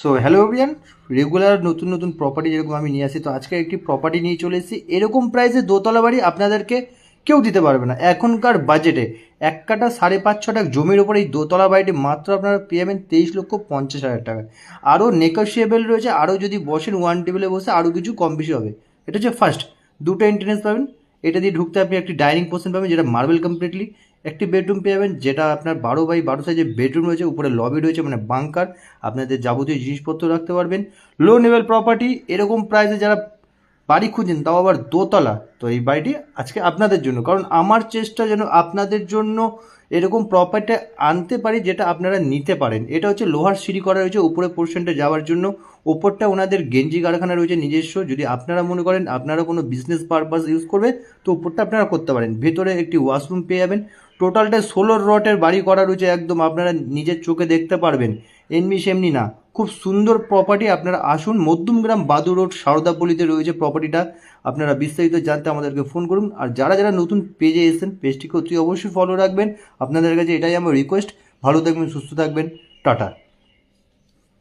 So hello everyone, regular নতুন নতুন property যেরকম আমি নিয়ে আসি, তো আজকে একটি প্রপার্টি নিয়ে চলে এসেছি। এরকম প্রাইসে দোতলা বাড়ি আপনাদেরকে কেউ দিতে পারবে না এখনকার বাজেটে। এক কাটা 5.5 ছটাক জমির ওপর এই দোতলা বাড়িটি মাত্র আপনারা পেয়ে যাবেন 23,50,000 টাকা। আরও নেগোশিয়েবল রয়েছে, আরও যদি বসেন ওয়ান টেবিলে বসে আরও কিছু কম বেশি হবে। এটা হচ্ছে ফার্স্ট। দুটো এন্ট্রেন্স পাবেন, এটা দিয়ে ঢুকতে আপনি একটি ডাইনিং পোর্শন পাবেন যেটা মার্বেল কমপ্লিটলি। একটি বেডরুম পেয়ে যাবেন যেটা আপনার 12x12 সাইজের বেডরুম রয়েছে, উপরে লবি রয়েছে মানে বাংকার, আপনাদের যাবতীয় জিনিসপত্র রাখতে পারবেন। লো লেভেল প্রপার্টি, এরকম প্রাইসে যারা বাড়ি খুঁজেন তাও আবার দোতলা, তো এই বাড়িটি আজকে আপনাদের জন্য। কারণ আমার চেষ্টা যেন আপনাদের জন্য এরকম প্রপার্টি আনতে পারি যেটা আপনারা নিতে পারেন। এটা হচ্ছে লোহার সিঁড়ি করা রয়েছে উপরে পোর্শনটা যাওয়ার জন্য। ওপরটা ওনাদের গেঞ্জি কারখানা রয়েছে নিজস্ব, যদি আপনারা মনে করেন আপনারা কোনো বিজনেস পারপাস ইউজ করবে তো উপরটা আপনারা করতে পারেন। ভেতরে একটি ওয়াশরুম পেয়ে যাবেন। টোটালটা 16 রটের বাড়ি করা রয়েছে, একদম আপনারা নিজের চোখে দেখতে পারবেন, এমনি সেমনি না। খুব সুন্দর প্রপার্টি, আপনারা আসুন। মধ্যমগ্রাম বাদু রোড সারদাপল্লিতে রয়েছে প্রপার্টিটা। আপনারা বিস্তারিত জানতে আমাদেরকে ফোন করুন। আর যারা যারা নতুন পেজে এসেছেন পেজটিকে অতি অবশ্যই ফলো রাখবেন। আপনাদের কাছে এটাই আমার রিকোয়েস্ট। ভালো থাকবেন, সুস্থ থাকবেন, টাটা।